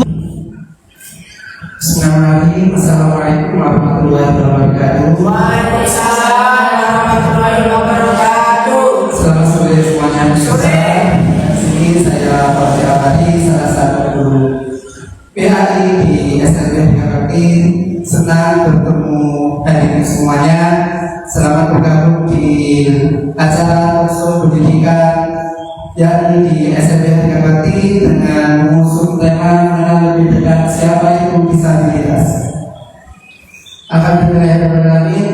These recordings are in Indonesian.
Bismillahirrahmanirrahim. Assalamualaikum warahmatullahi wabarakatuh. Waalaikumsalam warahmatullahi wabarakatuh. Selamat sore semuanya. Di sini saya Pak Abadi, salah satu guru PAI di SMP Bekti. Senang bertemu hadirin semuanya. Selamat bergabung di acara kursus pendidikan yang di SMP Bekti dengan mengusung tema mengenal lebih dekat siapa itu disabilitas. Alhamdulillahirrahmanirrahim.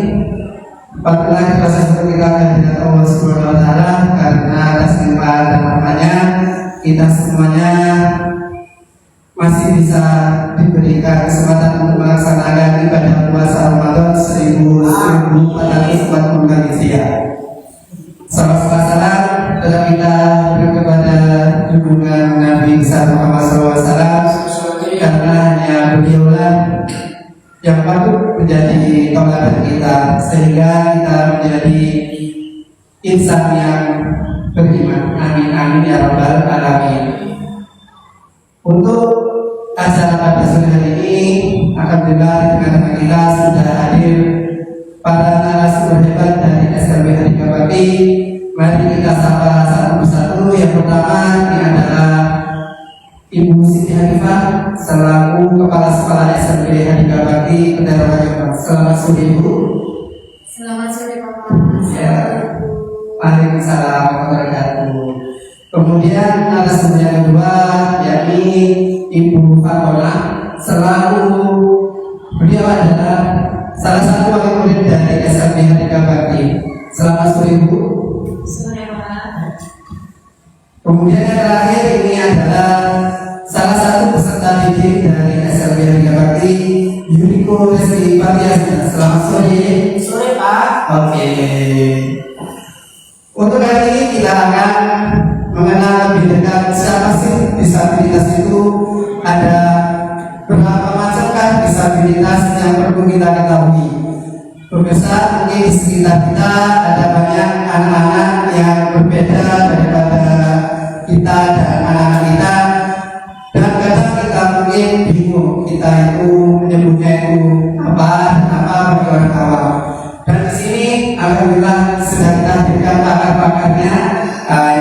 Patutlah kita seperti kita kehadirat Allah Subhanahu wa Ta'ala, karena atas limpahan dan rahmatnya kita semuanya masih bisa diberikan kesempatan untuk melaksanakan ibadah puasa Ramadan 1440 kali Hijriah. Salam tetap kita kepada junjungan Nabi besar Muhammad SAW, karena hanya beliaulah yang patut menjadi teladan kita, sehingga kita menjadi insan yang beriman. Amin amin ya rabbal alamin. Untuk acara pada sore hari ini, alhamdulillah di tengah-tengah kita sudah hadir para narasumber hebat dari SMP Hadikapati. Mari kita sapa satu persatu. Yang pertama ini adalah Ibu Siti Hanifah selaku Kepala Sekolah SMP Hadikapati Kedarawajan. Selamat sore Ibu. Selamat sore Bapak. Ya. Waalaikumsalam warahmatullahi wabarakatuh. Kemudian narasumber yang kedua yakni Ibu Fatona selaku beliau adalah salah satu wakil murid dari SMP Hadikapati. Selamat sore Ibu. Sore Bapak. Kemudian yang terakhir ini adalah salah satu peserta didik dari SMP Hadikapati, Yuriko Resti Pariasna. Selamat sore. Sore Pak. Oke. Untuk hari ini kita akan mengenal lebih dekat siapa sih disabilitas itu. Ada berapa macamkah disabilitas yang perlu kita ketahui. Pemirsa, mungkin di sekitar kita ada banyak anak-anak yang berbeda daripada kita dan anak-anak kita, dan kadang kita mungkin bingung kita itu menyebutnya itu apa bagi orang awam. Dan di sini alhamdulillah sudah kita berikan pakar-pakarnya.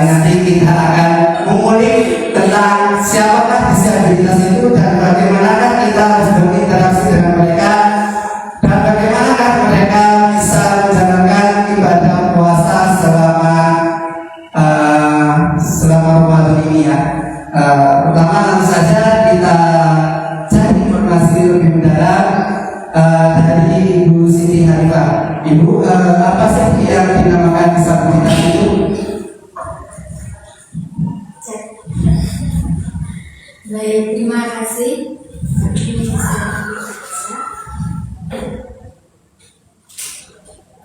Nanti kita akan mengulik tentang siapakah disabilitas itu dan bagaimanakah kita harus berinteraksi dengan mereka, dan bagaimanakah mereka bisa menjalankan ibadah puasa selama Ramadan ini ya. Pertama langsung saja kita cari informasi lebih mendalam dari Ibu Siti Hanifah. Ibu, apa sih yang dinamakan disabilitas itu? Baik, terima kasih.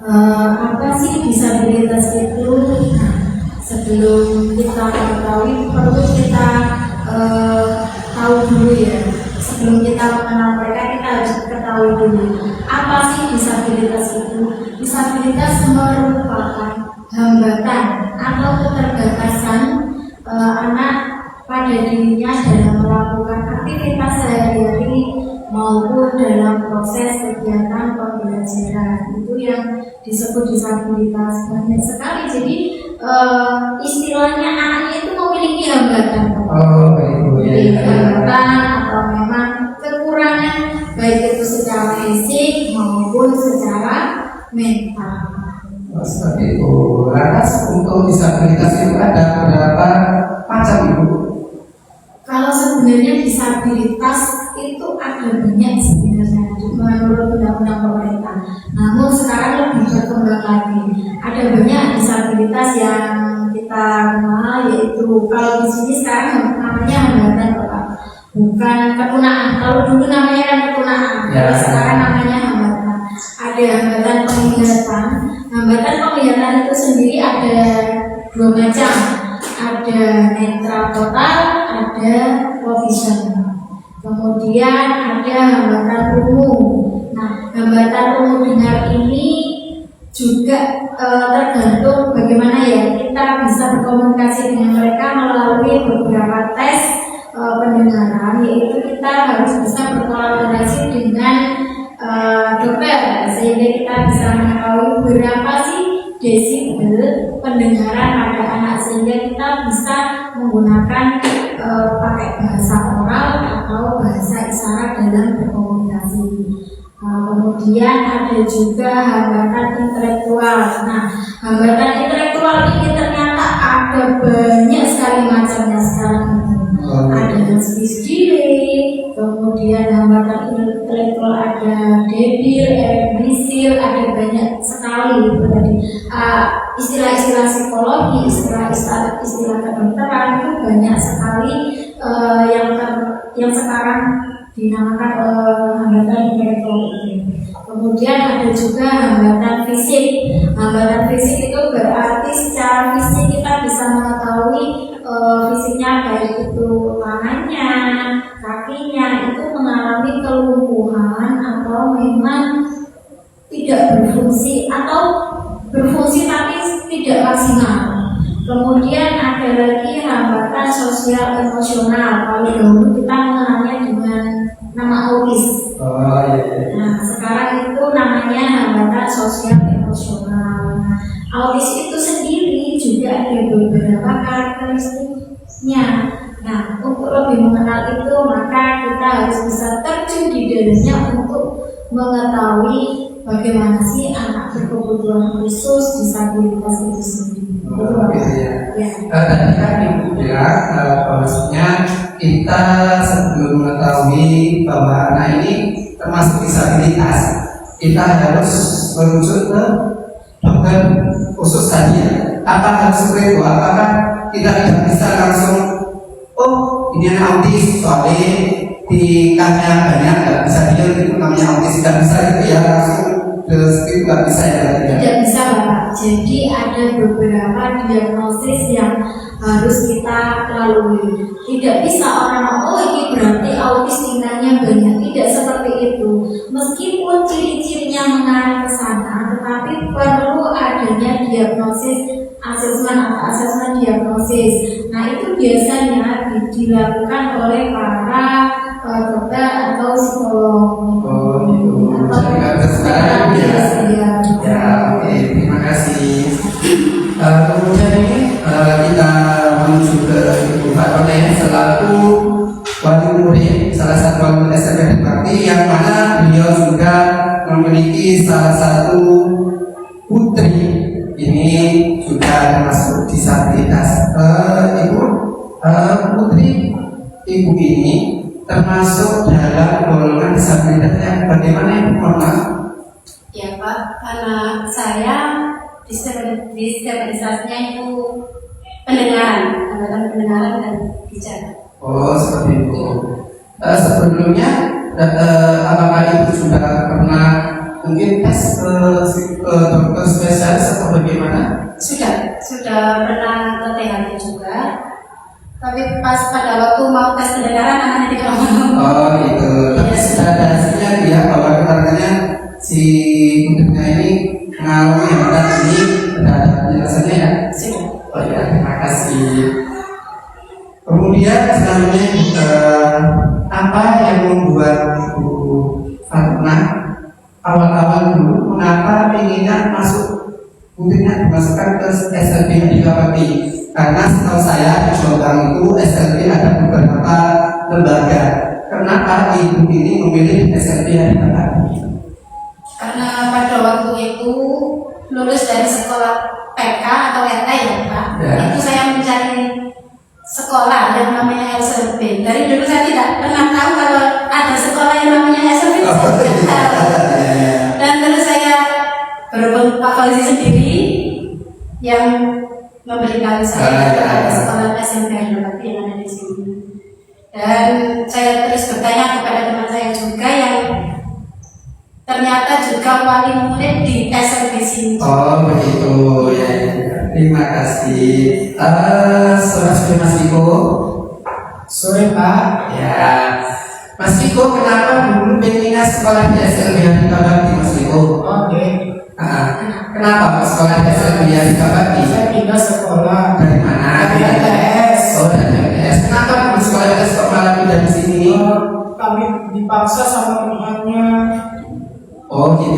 Apa sih disabilitas itu? Sebelum kita mengetahui, perlu kita tahu dulu ya. Sebelum kita mengenal mereka, kita harus ketahui dulu apa sih disabilitas itu. Disabilitas merupakan hambatan atau keterbatasan anak pada dirinya dalam melakukan aktivitas sehari-hari maupun dalam proses kegiatan pembelajaran. Itu yang disebut disabilitas. Banyak sekali. Jadi istilahnya anaknya itu memiliki hambatan. Hambatan atau memang kekurangan baik itu secara fisik maupun secara mental. Seperti itu. Lantas untuk disabilitas itu ada berapa macam Ibu? Kalau sebenarnya disabilitas itu ada banyak sebenarnya menurut undang-undang pemerintah. Namun sekarang lebih berkembang lagi. Ada banyak disabilitas yang kita kenal, yaitu kalau di sini sekarang namanya hambatan Bapak, bukan ketunaan. Kalau dulu namanya kan ketunaan, kalau sekarang namanya hambatan. Ada hambatan penglihatan. Hambatan penglihatan itu sendiri ada dua macam. Ada netra total, ada low vision. Kemudian ada hambatan umum. Nah, hambatan umum dengar ini juga tergantung bagaimana ya kita bisa berkomunikasi dengan mereka melalui beberapa tes pendengaran, yaitu berkolaborasi dengan dokter sehingga kita bisa mengetahui berapa sih desibel pendengaran pada anak sehingga kita bisa menggunakan pakai bahasa oral atau bahasa isyarat dalam berkomunikasi. Kemudian ada juga hambatan intelektual. Nah, hambatan intelektual ini ternyata ada banyak sekali macamnya sekarang ini. Ada speech delay, kemudian hambatan intelektual ada debil, episil, ada banyak sekali itu tadi. Istilah-istilah psikologi, istilah kedokteran itu banyak sekali yang sekarang dinamakan hambatan intelektual ini. Kemudian ada juga hambatan fisik. Hambatan fisik itu berarti secara fisik kita bisa mengetahui fisiknya baik itu tangannya, kakinya itu mengalami kelumpuhan atau memang tidak berfungsi atau berfungsi tapi tidak maksimal. Kemudian ada lagi hambatan sosial emosional. Kalau dahulu kita mengenalnya dengan nama autis. Nah, sekarang itu namanya hambatan sosial emosional. Nah, autis itu sendiri juga ada beberapa karakteristiknya. Nah, untuk lebih mengenal itu maka kita harus bisa terjun di dalamnya untuk mengetahui bagaimana sih anak berkebutuhan khusus disabilitas itu sendiri. Tadi kan Ibu bilang bahwasanya kita sebelum mengetahui bahwa anak ini termasuk disabilitas, kita harus merujuk ke dokter khusus saja. Apa harus seperti itu? Apakah kita tidak bisa langsung, oh ini anak autis, soalnya di kaknya banyak nggak bisa dia itu namanya autis, tidak bisa itu ya langsung seperti nggak bisa ya? Tidak bisa Bapak. Jadi ada beberapa diagnosis yang harus kita lalui. Tidak bisa orang ini berarti autis tingkahnya banyak. Tidak seperti itu. Meskipun ciri-cirinya mengarah ke sana, tetapi perlu adanya diagnosis asesmen diagnosis. Nah itu biasanya dilakukan oleh para dokter atau psikolog. Sekarang oke, terima kasih. Kemudian ini kita menuju ke Ibu Fatone selaku wali murid salah satu wali murid SMP Bakti yang mana beliau juga memiliki salah satu putri ini juga termasuk disabilitas. Ibu putri Ibu ini termasuk dalam golongan disabilitas yang bagaimana Ibu? Ya Pak, karena saya disabilitasnya itu pendengaran, hambatan pendengaran dan bicara. Oh seperti itu. Sebelumnya apakah Ibu sudah pernah mungkin tes ke dokter spesialis atau bagaimana? Sudah pernah ke THT juga. Tapi pas pada waktu mau tes pendengaran anaknya tidak mau. Oh gitu. Tapi sudah ada hasilnya ya bahwa katanya si putrinya ini mengalami hambatan ini sudah ada penjelasannya ya? Sudah. Oh ya, terima kasih. Kemudian selanjutnya apa yang membuat Bu Fatona awal-awal dulu mengapa inginnya putrinya dimasukkan ke SLB Handika Bakti? Karena setahu saya di Jombang itu SLB ada beberapa lembaga. Kenapa Ibu ini memilih SLB Handika Bakti? Karena pada waktu itu lulus dari sekolah PK atau RT ya Pak, itu saya mencari sekolah yang namanya SLB. Dari dulu saya tidak pernah tahu kalau ada sekolah yang namanya SLB. Dan terus saya berhubung Pak Fauzi sendiri yang memberitahu saya ada sekolah SMP Handika Bakti yang ada di sini. Dan saya terus bertanya kepada teman saya juga yang ternyata juga wali murid di SLB sini. Oh begitu ya. Terima kasih. Sore Mas Diko. Sore Pak. Ya. Mas Diko, kenapa dulu pengennya sekolah di SLB Handika Bakti Mas Diko? Oke. Kenapa sekolah di SLB Handika Bakti? Saya pindah sekolah Dari mana? dari ATS. Oh dari ATS. Kenapa di sekolah ATS kok malah pindah di sini? Kami dipaksa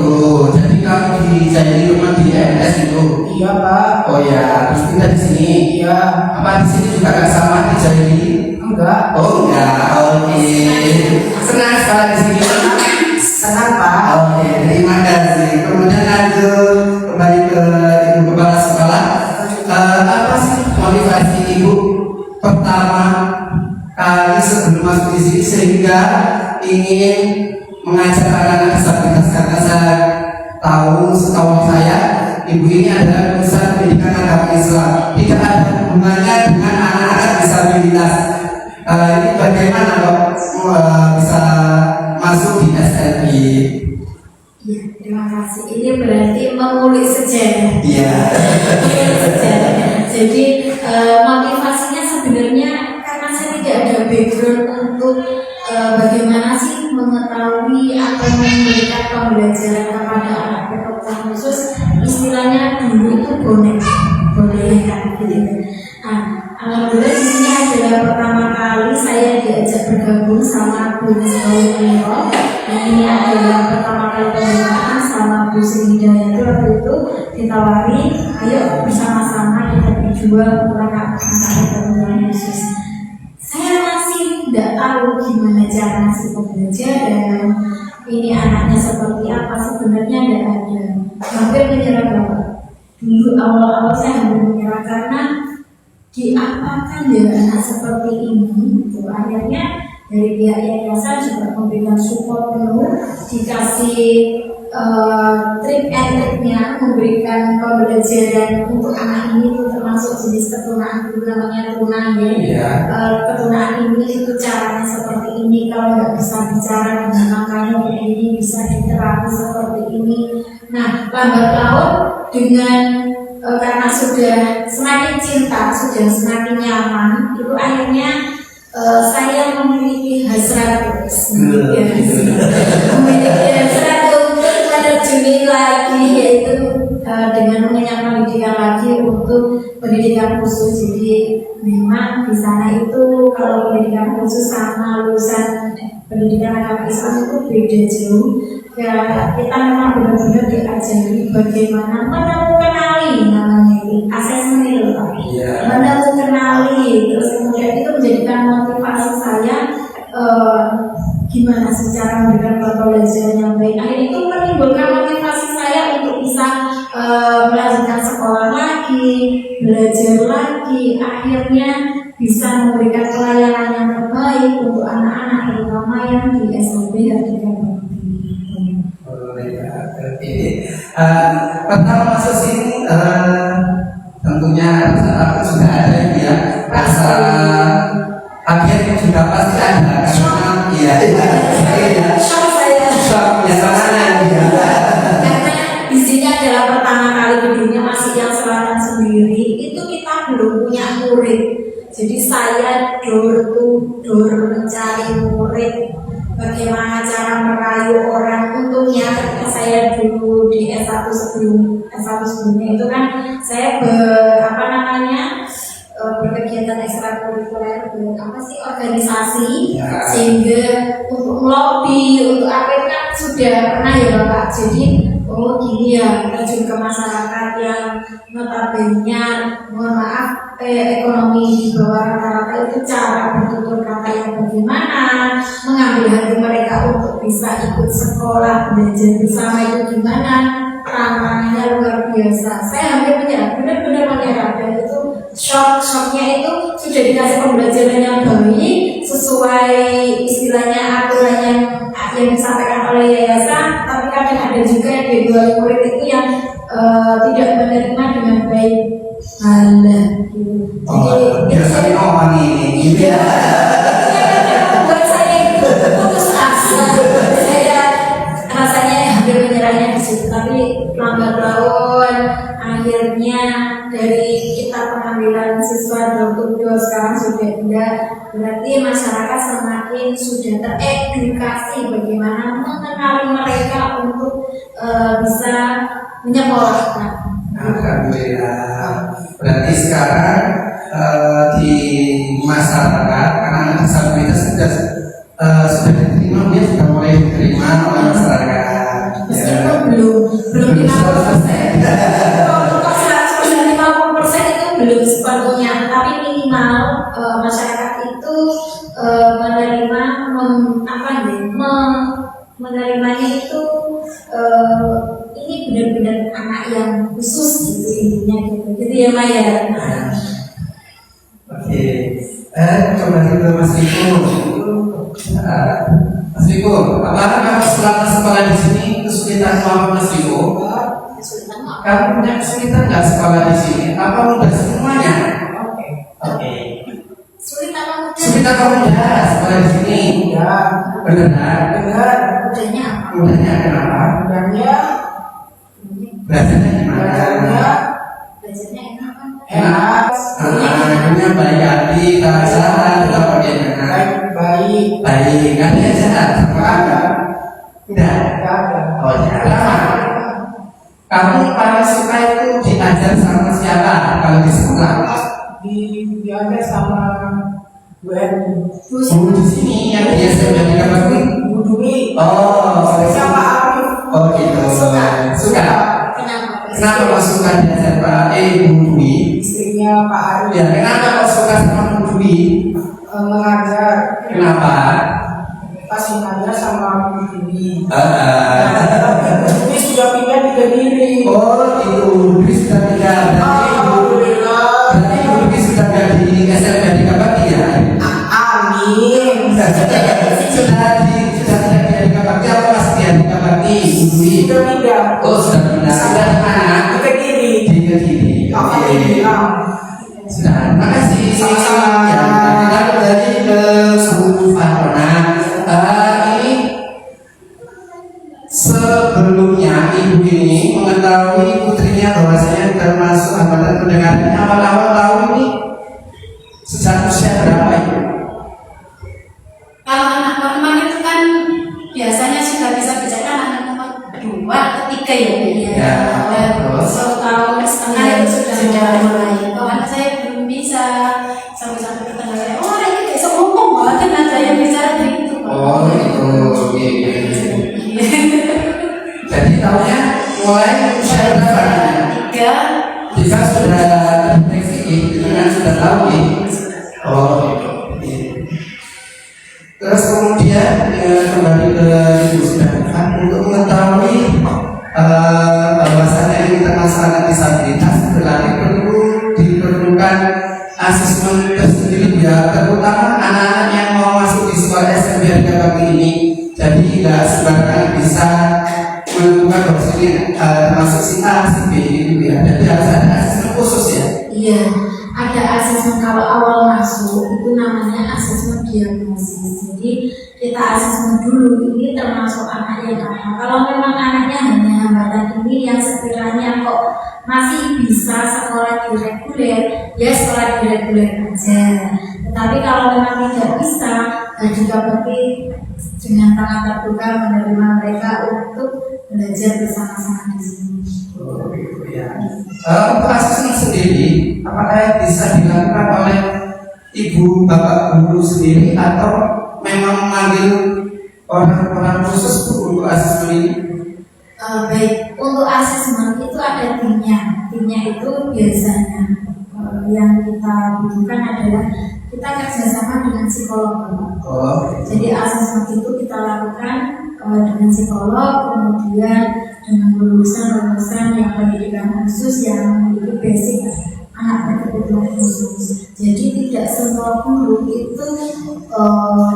gitu. Jadi kamu di Jaili rumah di MS itu? Iya Pak. Oh ya, terus tinggal di sini. Iya. Apa di sini juga nggak sama di Jaili? Enggak. Oh enggak, oke. Senang sekali di sini. Senang Pak. Oke, terima kasih. Kemudian lanjut kembali ke Ibu Kepala Sekolah. Apa sih motivasi Ibu pertama kali sebelum masuk di sini sehingga ingin mengajar anak-anak disabilitas? Karena saya setahu saya Ibu ini adalah lulusan pendidikan agama Islam, tidak ada hubungannya dengan anak-anak disabilitas. Ini bagaimana kok bisa masuk di SLI? Ya, terima kasih. Ini berarti mengulik sejarah. Iya. Mengulik sejarah. Jadi motivasinya sebenarnya karena saya tidak ada background untuk bagaimana sih mengetahui atau memberikan pembelajaran kepada anak berkebutuhan khusus. Istilahnya dulu itu bonek kan gitu. Nah, alhamdulillah di sini adalah pertama kali saya diajak bergabung sama Bu Rizal. Dan ini adalah pertama kali pembukaan sama Bu Sri Hidayat. Waktu itu ditawari, ayo bersama-sama kita berjuang untuk anak-anak berkebutuhan khusus. Saya masih tidak tahu gimana cara ngasih pembelajaran. Ini anaknya seperti apa, sebenarnya tidak ada. Hampir menyerah Bapak. Dulu awal-awal saya hampir menyerah karena diapakan ya anak seperti ini. Tuh, akhirnya dari pihak yayasan juga memberikan support penuh, dikasih trik and triknya, memberikan pembelajaran untuk anak ini itu termasuk jenis ketunaan, itu namanya tunang ya. Iya. Ketunaan ini itu caranya seperti ini, kalau nggak bisa bicara makanya kayak ini bisa diterapi seperti ini. Nah, lambat laun dengan karena sudah semakin cinta, sudah semakin nyaman, itu akhirnya saya memiliki hasrat memiliki hasrat untuk menerjuni lagi, yaitu dengan mengenyam pendidikan lagi untuk pendidikan khusus. Jadi memang di sana itu kalau pendidikan khusus sama lulusan pendidikan agama Islam itu beda jauh. Ya, kita memang benar-benar diajari bagaimana mengenali namanya itu asesmen itu Pak. Mengenali, terus kemudian itu menjadikan motivasi saya gimana sih cara memberikan pembelajaran yang baik. Akhirnya itu menimbulkan motivasi saya untuk bisa melanjutkan sekolah lagi, belajar lagi, akhirnya bisa memberikan pelayanan yang terbaik untuk anak-anak terutama yang di SMP dan di kampung. Pertama masuk sini tentunya aku sudah ada ya rasa kaget juga pasti ada karena shock ya karena di sini adalah pertama kali gedungnya masih yang selatan sendiri, itu kita belum punya murid, jadi saya door to door mencari murid. Bagaimana cara merayu orang. Untungnya ketika saya dulu di S1 sebelumnya itu kan saya berkegiatan ekstrakurikuler organisasi ya. Sehingga untuk lobby untuk apa itu kan sudah pernah ya Bapak. Jadi gini ya, terjun ke masyarakat yang notabene mohon maaf ekonomi di bawah rata-rata, itu cara bertutur kata yang bagaimana, mengambil hati mereka untuk bisa ikut sekolah, belajar bersama itu gimana, tantangannya luar biasa. Saya hampir menyerah, benar-benar menyerah, dan itu shocknya itu sudah dikasih pembelajaran yang baik sesuai istilahnya aturan yang disampaikan oleh yayasan, tapi kadang ada juga yang dua murid itu yang tidak menerima dengan baik. Jadi orang ini buat saya itu putus asa. Saya rasanya hampir menyerahnya di situ, tapi lambat laun akhirnya dari kita pengambilan siswa door sekarang sudah tidak, berarti masyarakat semakin sudah teredukasi bagaimana mengenali mereka untuk bisa menyekolahkan. Alhamdulillah. Berarti sekarang di masyarakat anak-anak disabilitas sudah diterima, dia sudah mulai diterima oleh masyarakat. Meskipun belum belum 50%. Kalau 50% itu belum sepenuhnya, tapi minimal masyarakat itu menerima menerimanya itu ini benar-benar anak yang khusus gitu intinya gitu ya Maya. Oke, kembali ke Mas Riko. Mas Riko, apakah kamu selama sekolah di sini kesulitan sama Mas Riko? Kamu punya kesulitan nggak sekolah di sini? Apa mudah semuanya? Oke. Sulit apa mudah? Sulit apa mudah sekolah di sini? Ya, Benar. benar. Mudahnya apa? Mudahnya kenapa? Mudahnya, Belajarnya gimana? belajarnya Belajarnya enak apa? enak, Punya baik hati, rasa, juga bagaimana? baik, Baik, nggak ada yang jahat sama ada, Enggak. tidak ada. Oh, jangan. Kamu paling suka itu diajar sama siapa kalau di sekolah? Diajar sama Bu Erni, Guru di sini yang biasa menjadi kabar Bu Dwi, Oh, sama Arif. oh gitu. Suka. Kenapa? Kenapa kau suka diajar Pak Bu Dwi? Istrinya Pak Arif, Ya, kenapa kau suka sama Bu Dwi? mengajar, Kenapa? kasih ngajar sama Bu Dwi. Ah. Ini sudah pindah di Kediri. Oh gitu, Bu Dwi sudah pindah. Alhamdulillah. Berarti Bu Dwi sudah jadi SMP di Kabati ya? Amin. Sudah di Kabati apa masih di Kabati? Bu Dwi. Sudah pindah. Oh sudah pindah. Sudah di mana? Di Kediri. Di Kediri. Alhamdulillah. Sudah. Makasih. Sama-sama. Ya, kita kembali ke suku Fatona. Ini sebelumnya ibu ini mengetahui putrinya bahwasanya termasuk hambatan pendengaran. Awal-awal tahu ini sejak usia berapa ibu? Kalau anak normal itu kan biasanya sudah bisa bicara anak nomor 2, 3 ya Bu ya. Ya, terus? 1 tahun setengah itu sudah mulai. Kalau anak saya belum bisa sampai tetangga saya, oh ini kayak ngomong banget ada yang bicara gitu. Oh gitu. Oke. Jadi tahunya mulai usia berapa? 3. Jika sudah terdeteksi, dengan sudah tahu ya. Oh gitu. Terus kemudian kembali ke Ibu Sedangkan untuk mengetahui bahwasannya ini termasuk disabilitas berarti diperlukan asesmen tersendiri ya, terutama anak-anak yang mau masuk di sekolah SMP Kabati ini. Jadi tidak sembarangan bisa menentukan bahwa ini termasuk si A, si B gitu ya. Jadi harus ada asesmen khusus ya. Iya, ada asesmen kalau awal masuk itu namanya asesmen diagnosis. Jadi kita asesmen dulu ini termasuk anak yang apa. Kalau memang anaknya hanya hambatan ini yang sekiranya kok masih bisa sekolah di reguler, ya sekolah di reguler aja. Tetapi kalau memang tidak bisa, juga berarti dengan tangan terbuka menerima mereka untuk belajar bersama-sama di sini. Oh, gitu ya. Untuk asesmen sendiri, apakah bisa dilakukan oleh ibu bapak guru sendiri atau memang memanggil orang-orang khusus untuk asesmen ini? Baik, untuk asesmen itu ada timnya. Timnya itu biasanya yang kita butuhkan adalah kita kerjasama dengan psikolog. Oh, Jadi asesmen itu kita lakukan dengan psikolog, kemudian dengan lulusan yang pendidikan khusus yang memiliki basic anak berkebutuhan khusus. Jadi tidak semua guru itu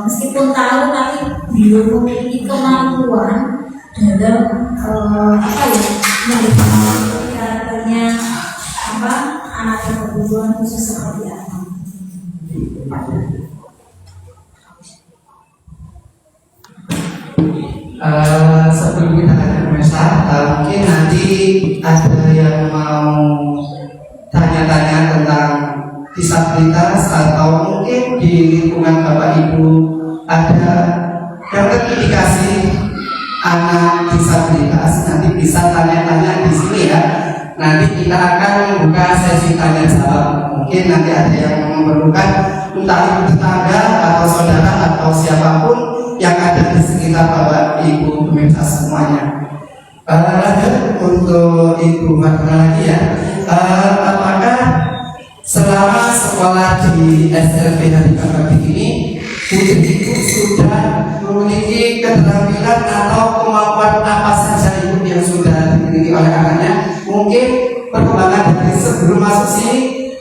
meskipun tahu tapi belum memiliki kemampuan dalam mendekati karakternya anak berkebutuhan khusus seperti apa. Sebelum kita ke pemirsa, mungkin nanti ada yang mau tanya-tanya tentang disabilitas atau mungkin di lingkungan Bapak Ibu ada dapat indikasi anak disabilitas, nanti bisa tanya-tanya di sini ya. Nanti kita akan membuka sesi tanya jawab. Mungkin nanti ada yang memerlukan entah ibu tetangga atau saudara atau siapapun yang ada di sekitar Bapak Ibu pemirsa semuanya. Lanjut untuk Ibu Fatima lagi ya. Apakah selama sekolah di SLB Hari Bakti ini Putri Ibu sudah memiliki keterampilan atau kemampuan apa saja Ibu yang sudah dimiliki oleh anaknya? Mungkin perkembangan dari sebelum masuk sini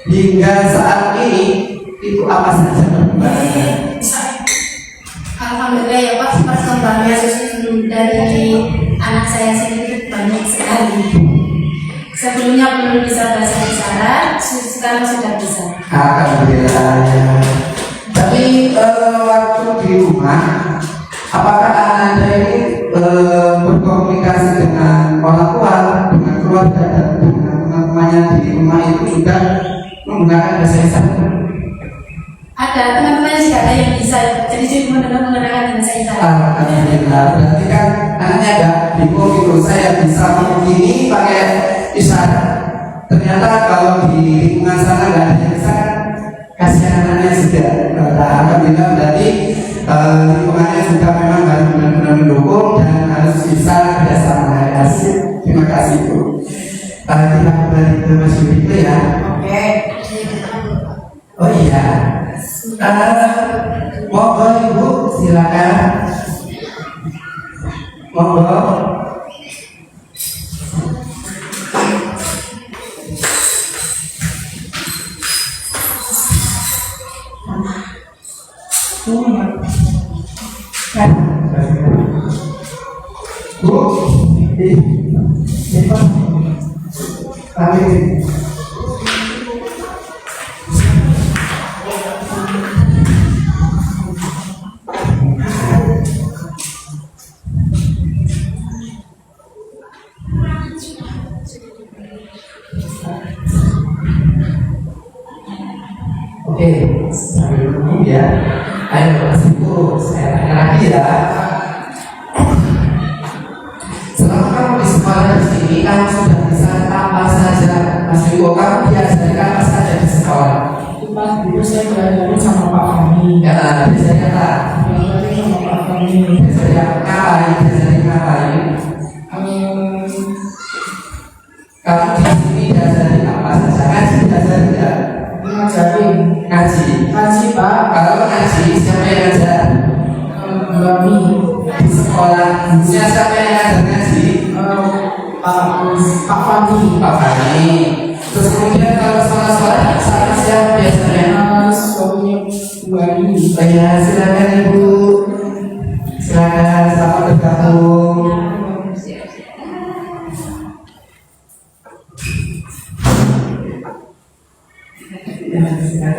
hingga saat ini itu apa saja perkembangannya? Alhamdulillah ya Pak, perkembangan dari anak saya sendiri banyak sekali. Sebelumnya belum bisa bahasa isyarat, sekarang sudah bisa. Alhamdulillah ya. Tapi waktu di rumah, apakah Anda ini berkomunikasi dengan orang tua, dengan keluarga, dan dengan teman-temannya di rumah itu juga menggunakan bahasa isyarat? Ada teman-teman sih ada yang bisa, jadi cuma menggunakan bahasa isyarat. Alhamdulillah, berarti kan anaknya agak bingung gitu. Saya bisa begini pakai isyarat. Ternyata kalau di lingkungan sana nggak ada yang bisa, kasihan anaknya juga. Alhamdulillah, berarti lingkungannya juga memang harus benar-benar mendukung dan harus bisa kerjasama. Terima kasih Bu. Kita kembali ke Mas Yudi ya. Oke. Oh iya. Monggo Ibu, silakan. Monggo. Bu, ini Pak. Amin. Oke, sambil menunggu ya. Ayo Mas Ibu, saya tanya lagi ya. Selama kamu di sekolah di sini, kamu sudah bisa apa saja? Mas Ibu, kamu diajarkan apa saja di sekolah? Pas dulu saya belajar sama Pak Fahmi. Ya, biasanya Pak. Belajar sama Pak Fahmi. Biasanya ngapain? Biasanya ngapain? Kamu di sini diajari apa saja? Ngaji diajari tidak? Ngajarin. Ngaji. Ngaji Pak. Kalau ngaji, siapa yang ngajar? Kami. Di sekolah, siapa yang ngajar ngaji? Pak Fahmi. Pak Fahmi. Terus kemudian kalau sekolah-sekolah sama siapa biasanya? Suaminya Bu Ani. Oh ya, silakan Ibu. Silakan selamat bergabung.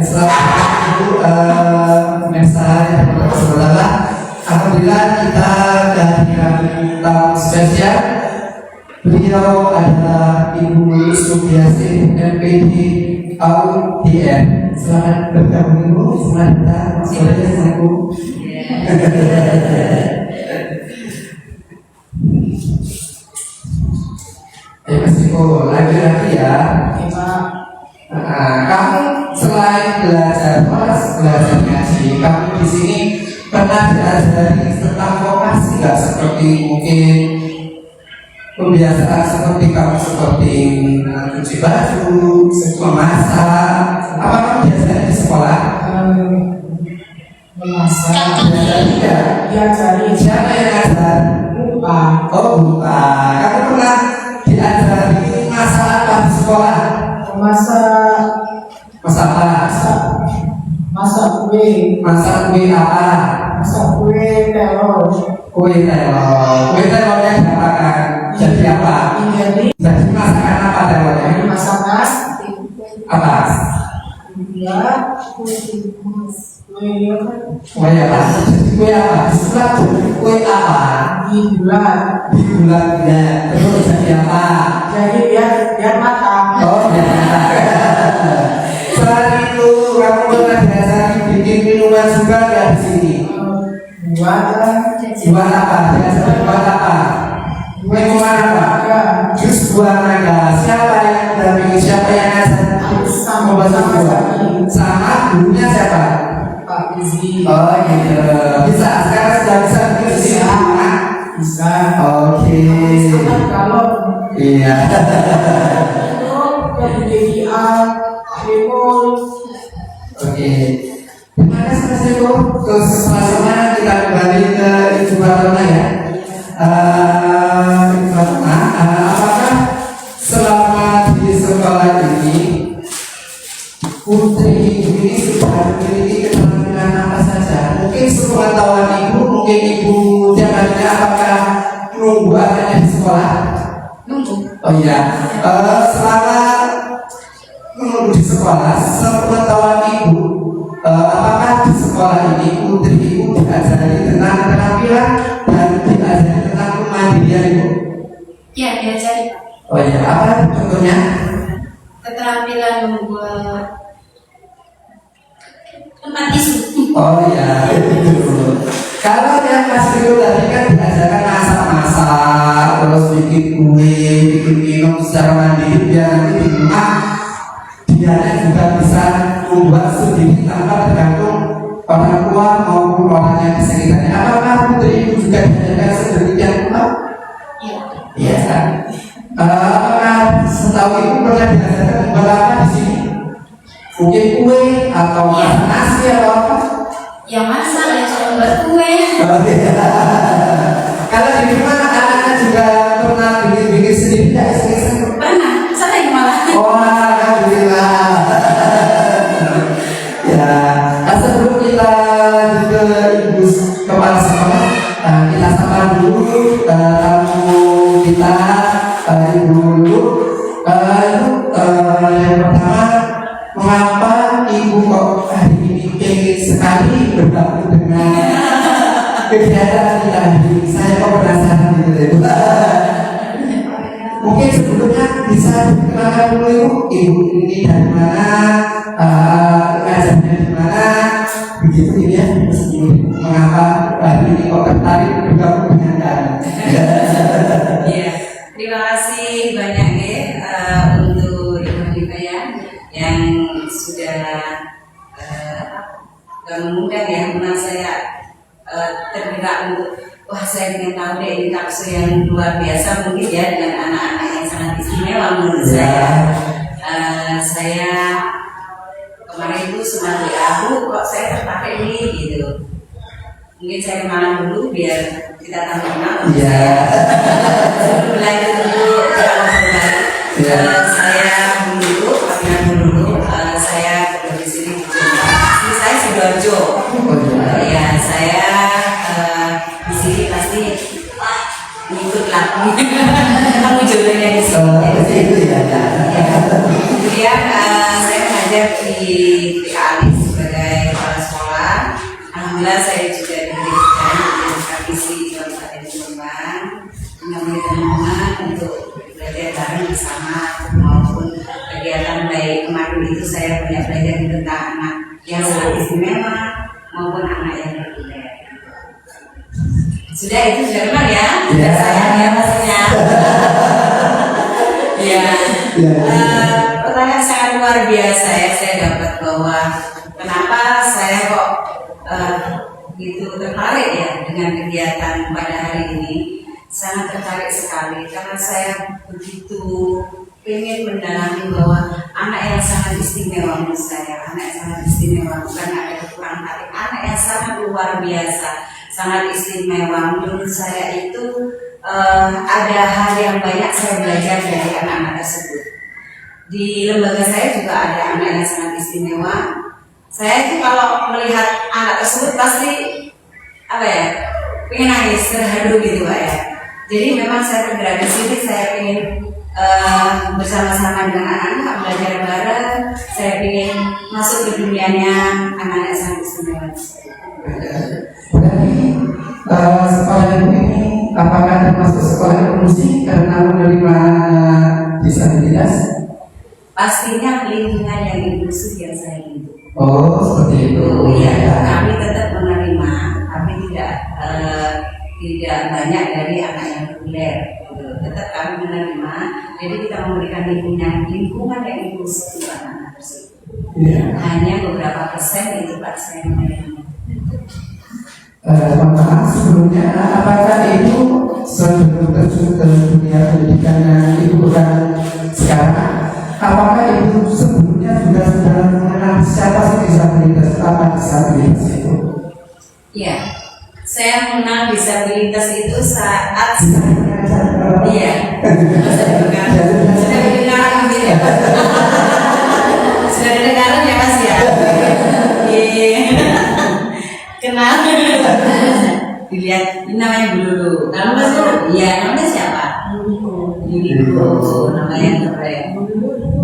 Selamat Ibu pemirsa yang bersaudara. Alhamdulillah kita kehadiran tamu spesial. Beliau adalah Ibu Subiasi MPD AUDN. Selamat bergabung Ibu. Selamat datang. Selamat Ibu. Mas Iko, lagi-lagi ya. Kamu selain belajar ngaji, kamu di sini pernah diajari tentang vokasi nggak? Seperti mungkin pembiasaan seperti kamu cuci baju, memasak. Apa kamu biasanya di sekolah? Memasak. Diajari ya? Diajari. Siapa yang ngajar? Pak. Oh bukan. Kamu pernah diajari masak apa di sekolah? Masak apa? Masak kue. Masak kue apa? Masak kue telur. Kue telur. Kue telurnya diapakan? Jadi apa? Jadi masakan apa telurnya? masak nasi. Apa? Ya, kue Kue apa? Jadi kue apa? Disulap jadi kue apa? di bulan. Di bulannya. Terus jadi apa? Jadi biar matang. Oh ya. Selain itu kamu pernah diajari bikin minuman juga nggak di sini? Buat apa? Diajari buat apa? Minuman apa? Jus buah naga. Siapa yang mendampingi? Siapa yang ngajar? Membuat buah. Sama gurunya siapa? Pak Izi. Oh gitu. Bisa. Sekarang sudah bisa bikin di sini. Bisa. Oke. Kalau Iya. Untuk KBDIA, Demol. Oke. Terima kasih Mas Eko. Terus sama-sama kita kembali ke Ibu Fatma ya. Ibu Fatma, apakah selama di sekolah ini putri ibu ini sudah memiliki keterampilan apa saja? Mungkin sepengetahuan ibu, mungkin ibu jawabannya apakah nunggu adanya di sekolah? Nunggu. Oh iya, selama menunggu di sekolah, sepengetahuan ibu, apakah di sekolah ini putri ibu diajari tentang keterampilan dan diajari tentang kemandirian ibu? Ya, diajari Pak. Oh iya, apa contohnya? Keterampilan membuat tempat tisu. Oh iya, itu. Kalau yang Mas Rio tadi kan diajarkan masak-masak, terus bikin kue, bikin minum secara mandiri, biar nanti di rumah dia juga bisa membuat sendiri tanpa tergantung orang tua maupun orang yang di sekitarnya. Apakah putri ibu juga diajarkan sedemikian rupa? Iya. Iya kan? Apakah setahu ibu pernah diajarkan membuat apa di sini? Mungkin kue atau masak nasi atau apa? Ya masak, ya coba buat kue. Kalau di rumah anak-anak juga pernah bikin sendiri tidak iseng-iseng? Pernah, sering malah. Oh, alhamdulillah. Ya, sebelum kita lanjut ke ibu kepala sekolah, kita sapa dulu tamu kita, ibu dulu. Yang pertama, mengapa ibu kok hari ini ingin sekali bergabung dengan kegiatan kita ini? Saya kok penasaran gitu. Mungkin sebelumnya bisa dikenalkan dulu ibu ini dari mana, ngajarnya di mana, begitu ini ya. Mengapa hari ini kok tertarik bergabung dengan kami? Iya, terima kasih banyak untuk Ibu Hanifah ya yang sudah mengundang ya. Memang saya tergerak untuk saya ingin tahu deh ini kapsul yang luar biasa mungkin ya dengan anak-anak yang sangat istimewa menurut saya. Saya kemarin itu sempat aku kok saya tertarik ini gitu. Mungkin saya kenalan dulu biar kita tahu kenal. Iya. Sebelum lanjut dulu saya dulu, saya kerja di sini di Jombang. Ini saya Sidoarjo. Ya saya di sini pasti ngikut lagu. Kamu jodohnya di sini. Kemudian saya mengajar di PALI sebagai kepala sekolah. Alhamdulillah saya juga diberikan visi Kabupaten Jombang menemui teman-teman untuk belajar bareng bersama maupun kegiatan baik kemarin itu saya banyak belajar tentang anak yang sangat istimewa maupun anak yang berbeda. Sudah itu sudah kenal ya? Sudah sayang ya maksudnya. Ya. Pertanyaan sangat luar biasa ya saya dapat bahwa kenapa saya kok gitu tertarik ya dengan kegiatan pada hari ini. Sangat tertarik sekali karena saya begitu ingin mendalami bahwa anak yang sangat istimewa menurut saya, anak yang sangat istimewa bukan ada kekurangan hati, anak yang sangat luar biasa, sangat istimewa menurut saya itu ada hal yang banyak saya belajar dari anak-anak tersebut. Di lembaga saya juga ada anak yang sangat istimewa. Saya itu kalau melihat anak tersebut pasti pengen nangis, terharu gitu Pak ya. Jadi memang saya tergerak di sini, saya ingin bersama-sama dengan anak-anak belajar bareng. Saya ingin masuk ke dunianya anak-anak yang sangat istimewa. Berarti sekolah ini apakah termasuk sekolah inklusi karena menerima disabilitas? Pastinya lingkungan yang inklusif yang saya ingin. Oh, seperti itu. Iya, kami tetap menerima, tapi tidak banyak dari anak yang populer. Tetap kami menerima, jadi kita memberikan lingkungan yang inklusif untuk anak-anak tersebut. Iya. Hanya beberapa persen itu Pak saya menerima. Maaf sebelumnya, apakah ibu sebelum terjun ke dunia pendidikan yang ibu bukan sekarang, apakah ibu sebelumnya juga sudah mengenal siapa sih disabilitas, apa disabilitas itu? Iya, saya mengenal disabilitas itu saat iya, sudah didengar mungkin ya, sudah didengar ya Mas ya. Kenal, dilihat ini namanya Bululu. Kalau Mas tuh, iya namanya siapa? Bululu, namanya keren.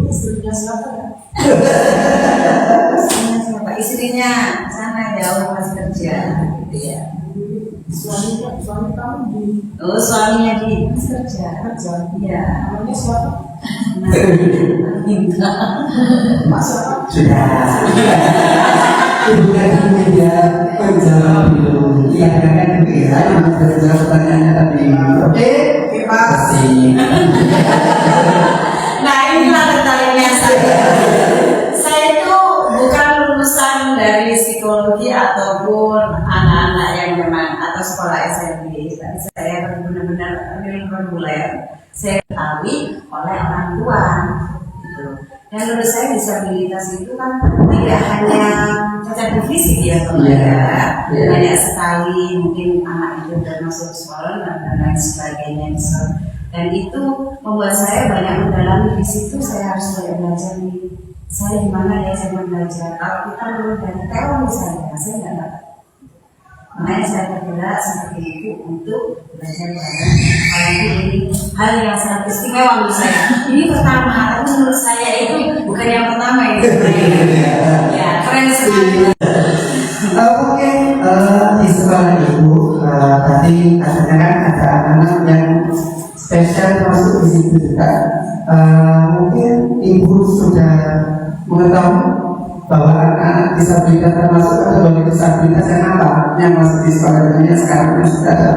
Istrinya siapa ya? Siapa? Istrinya sana jauh Mas kerja, gitu ya. Suami kamu di Oh suaminya di Mas kerja. Iya. namanya siapa? Pak siapa? Sudah. Ibu kan media penjawab dulu. Iya kan itu ya, yang menjawab pertanyaannya tadi. Oke, Pak. kasih. Nah inilah tertariknya saya. Saya itu bukan lulusan dari psikologi ataupun anak-anak yang memang atau sekolah SMP. Tapi saya benar-benar reguler. Saya ketahui oleh orang tua. Gitu. Dan menurut saya disabilitas itu kan tidak hanya cacat fisik ya teman-teman, banyak sekali mungkin anak itu termasuk sekolah dan lain sebagainya. Dan itu membuat saya banyak mendalami di situ. Saya harus banyak belajar nih. Saya di mana ya saya belajar. Kalau kita dulu dari teori saya nggak dapat. Makanya saya bergerak seperti itu untuk belajar banyak. Apalagi ini hal yang sangat istimewa menurut saya. Ini pertama, tapi menurut saya itu bukan yang pertama ini. Ya, keren sekali. Oke, di sekolah ibu tadi katanya kan ada anak yang spesial masuk di situ juga. Mungkin ibu sudah mengetahui bahwa anak disabilitas termasuk kategori disabilitas yang apa yang masuk di sekolah ini sekarang yang sudah ada.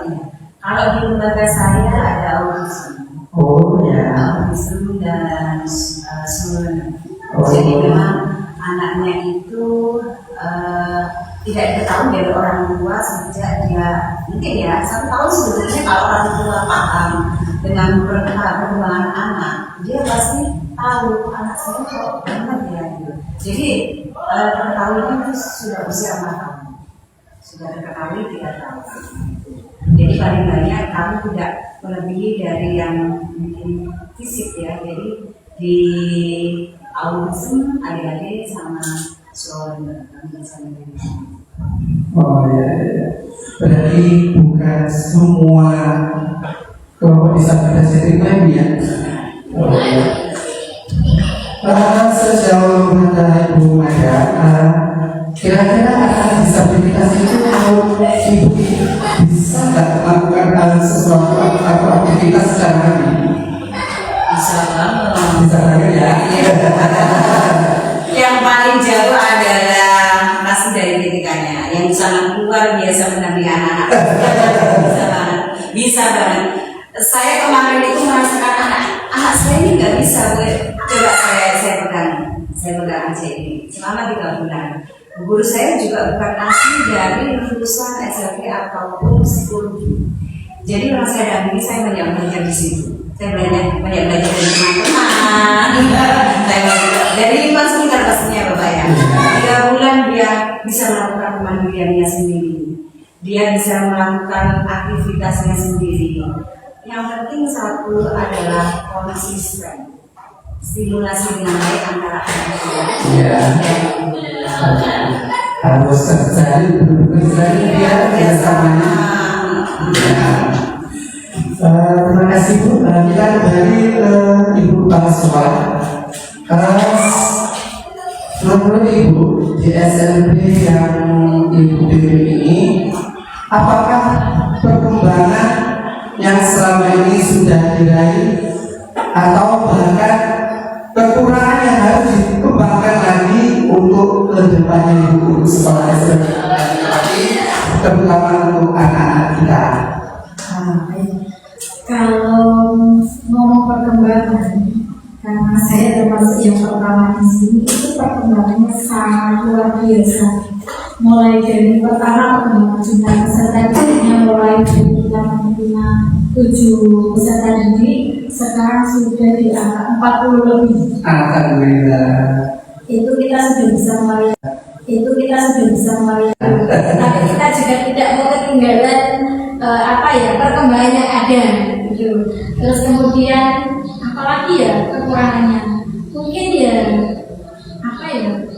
Iya. Kalau di lembaga saya ada autisme. Oh ya. Autisme dan seluruhnya. Oh. Jadi memang anaknya itu tidak diketahui dari orang tua sejak dia mungkin ya 1 tahun sebetulnya. Kalau orang tua paham dengan perkembangan anak, dia pasti tahu anak saya kok benar ya gitu. Jadi pengetahuannya itu sudah usia 4 tahun, sudah diketahui 3 tahun. Jadi paling banyak kamu tidak melebihi dari yang mungkin fisik ya. Jadi di autism adik-adik sama suami sama Oh ya, ya. Berarti bukan semua kelompok disabilitas itu klaim ya. Oh ya. Sejauh mana Ibu Maya, kira-kira anak disabilitas itu kalau ibu bisa nggak melakukan sesuatu atau aktivitas secara mandiri? bisa banget. Bisa banget ya. Yang paling jauh adalah pasti dari ketikanya yang sangat luar biasa mendampingi anak-anak. Bisa banget. Saya kemarin itu merasakan anak saya ini nggak bisa. Coba saya pegang aja ini selama 3 bulan. Guru saya juga bukan asli dari lulusan SLP ataupun psikologi. Jadi kalau saya dampingi, saya banyak belajar di situ. Saya banyak belajar dari teman-teman. Saya belajar dari lingkungan sekitar pastinya Bapak ya. 3 bulan dia bisa melakukan kemandiriannya sendiri. Dia bisa melakukan aktivitasnya sendiri. Yang penting satu adalah konsisten. Stimulasi dengan baik antara anak tua dan ibu. Harus terjadi dia kerjasamanya. Terima kasih Bu. Kita kembali ke Ibu Kepala Sekolah. Menurut Ibu di SMP yang Ibu pilih ini, apakah perkembangan yang selama ini sudah diraih atau bahkan kekurangan yang harus dikembangkan lagi untuk kedepannya Ibu sekolah SMP terutama untuk anak-anak kita? Kalau ngomong perkembangan, karena saya termasuk yang pertama di sini, itu perkembangannya sangat luar biasa. mulai dari pertama pengembangan jumlah peserta didiknya mulai dari kita menerima 7 peserta didik, sekarang sudah di angka 40 lebih. Alhamdulillah. Itu kita sudah bisa melihat. Tapi kita juga tidak mau ketinggalan perkembangan yang ada gitu. Terus kemudian apalagi ya kekurangannya mungkin ya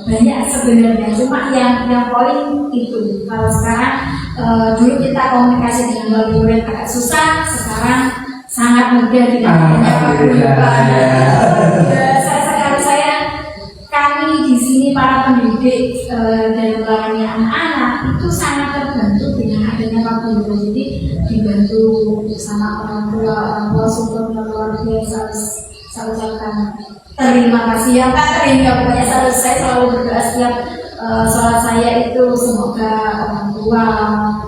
banyak sebenarnya, cuma yang poin itu kalau sekarang dulu kita komunikasi dengan wali murid agak susah, sekarang sangat mudah dengan kami di sini para pendidik dalam melayani anak-anak itu sangat terbantu dengan adanya Pak Guru. Jadi dibantu sama orang tua support yang luar biasa. Saya ucapkan terima kasih yang tak terhingga, pokoknya saya selalu berdoa setiap sholat saya itu semoga orang tua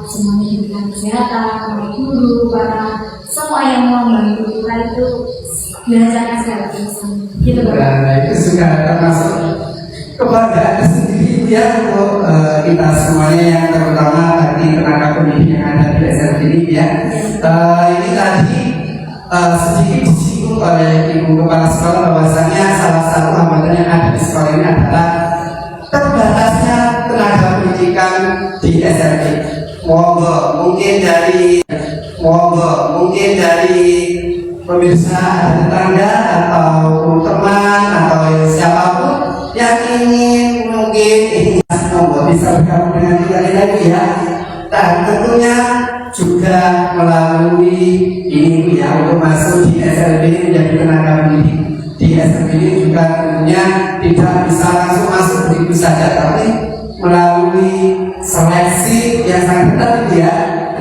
semuanya diberikan kesehatan, para guru, para semua yang mau membantu kita itu dilancarkan segala urusan. Gitu Pak. Nah, itu juga termasuk kebahagiaan sendiri ya untuk kita semuanya yang terutama bagi tenaga pendidik yang ada di SLB ini ya. Ini tadi sedikit disinggung oleh Ibu Kepala Sekolah bahwasanya salah satu hambatan yang ada di sekolah ini adalah terbatasnya tenaga pendidikan di SLB. Mungkin dari pemirsa tetangga atau teman atau siapapun yang ingin bisa bergabung dengan kita lagi ya. Dan tentunya juga melalui ini ya untuk masuk di SLB menjadi tenaga pendidik di SLB ini juga tentunya tidak bisa langsung masuk begitu saja, tapi melalui seleksi yang sangat ketat ya.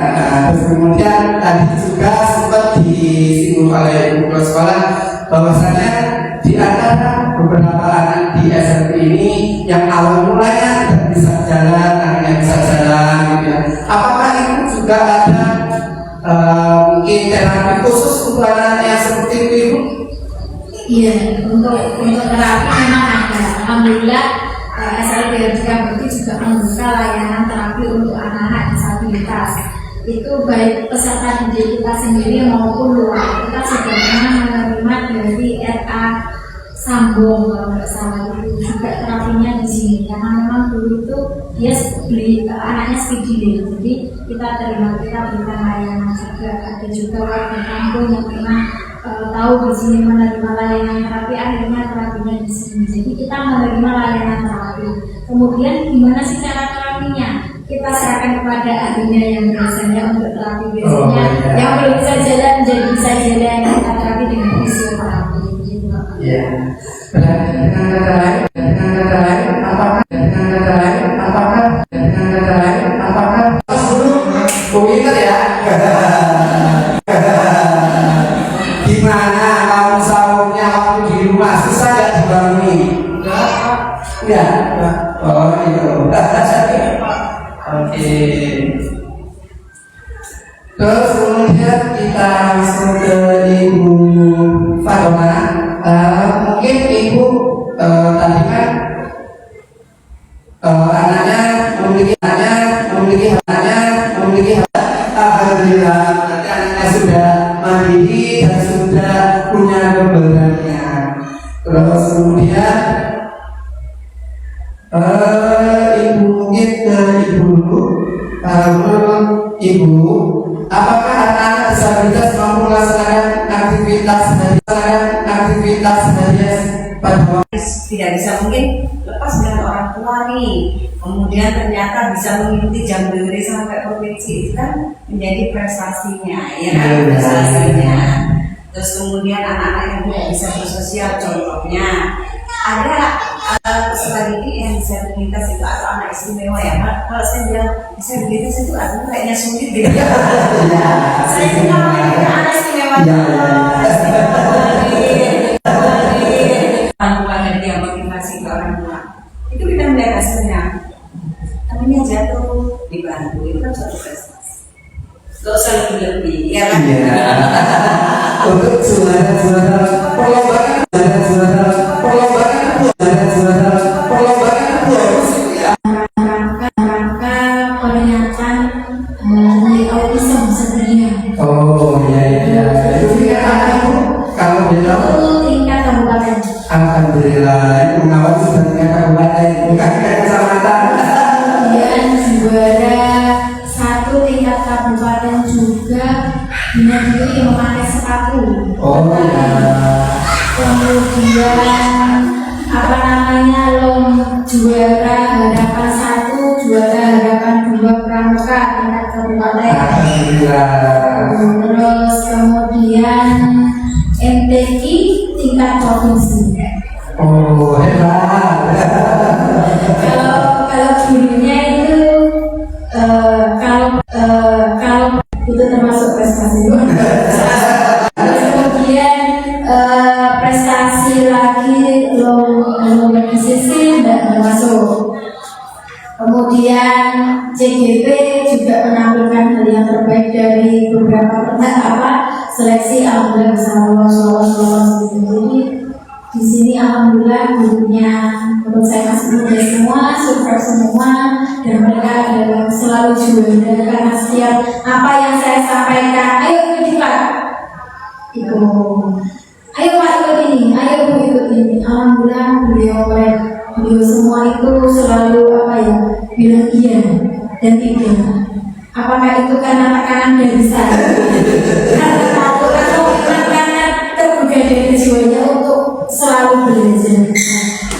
Terus kemudian tadi juga sempat disinggung oleh Ibu Kepala Sekolah bahwasanya di antara beberapa anak di SLB ini yang awal mulanya tidak bisa jalan, akhirnya bisa jalan gitu ya. Apakah itu juga ada mungkin terapi khusus untuk anak yang seperti itu Ibu? Iya, untuk terapi memang ada. Alhamdulillah SLB Berarti juga membuka layanan terapi untuk anak-anak disabilitas. Itu baik peserta didik kita sendiri maupun luar. Kita sudah pernah menerima dari RA Sambung kalau nggak salah, itu juga terapinya di sini karena memang dulu itu dia beli anaknya speedy, jadi kita berikan layanan juga. Ada juga warga kampung yang pernah tahu di sini menerima layanan terapi, akhirnya terapinya di sini. Jadi kita menerima layanan terapi. Kemudian gimana sih cara terapinya? Kita serahkan kepada ahlinya yang biasanya untuk terapi biasanya yang belum bisa jalan jadi bisa jalan, kita terapi dengan fisioterapi. Ya, dengan kata lain, apakah pinter ya? Gimana kamu sahurnya waktu di rumah susah nggak dibangun? Ya, oh itu. Oke. Terus kemudian kita langsung ke Ibu Fatoma. Mungkin Ibu tadi kan anaknya memiliki alhamdulillah anaknya sudah mandiri dan sudah punya keberanian. Terus kemudian Ibu mungkin ke Ibu, apakah anak-anak disabilitas mampu melaksanakan aktivitas harian pada tidak bisa mungkin lepas dengan orang tua nih, kemudian ternyata bisa mengikuti jam diri sampai provinsi, itu kan menjadi prestasinya ya kan, prestasinya. Terus kemudian anak-anak yang tidak bisa bersosial, contohnya ada peserta didik yang disabilitas itu atau anak istimewa ya. Kalau saya bilang disabilitas itu artinya kayaknya sulit gitu ya. Saya juga anak istimewa tanpa dia motivasi ke orang tua, itu kita melihat hasilnya. Namanya jatuh dibantu, itu kan suatu prestasi. Gak usah lebih-lebih, ya kan? Untuk juara perlombaan bukan kecamatan. Kemudian juara 1 tingkat kabupaten juga Bina Diri yang memakai sepatu. Oh ya. Kemudian apa namanya juara harapan 1, juara harapan 2 pramuka tingkat kabupaten. Alhamdulillah. Terus kemudian MTQ tingkat provinsi. Oh hebat. Kalau gurunya itu kalau itu termasuk prestasi. Terus kemudian prestasi lagi lomba sisi tidak termasuk. Kemudian CGP juga menampilkan hal yang terbaik dari beberapa seleksi, alhamdulillah bisa lolos gitu. Jadi di sini alhamdulillah gurunya menurut saya masih muda semua, sukses semua, dan mereka adalah selalu juara karena setiap apa yang saya sampaikan, ayo ikut Pak, ikut, ayo Pak ikut ini, ayo Bu ikut ini. Alhamdulillah beliau semua itu selalu bilang iya dan tidak. Apakah itu karena tekanan dari saya? Karena takut atau karena terbuka dari jiwanya untuk selalu belajar.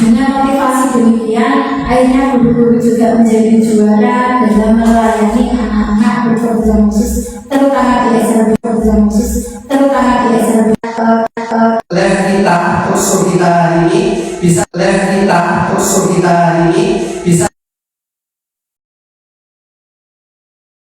Dengan motivasi demikian, akhirnya guru-guru juga menjadi juara dalam melayani anak-anak berkebutuhan khusus, terutama di SLB Live kita kursus kita hari ini bisa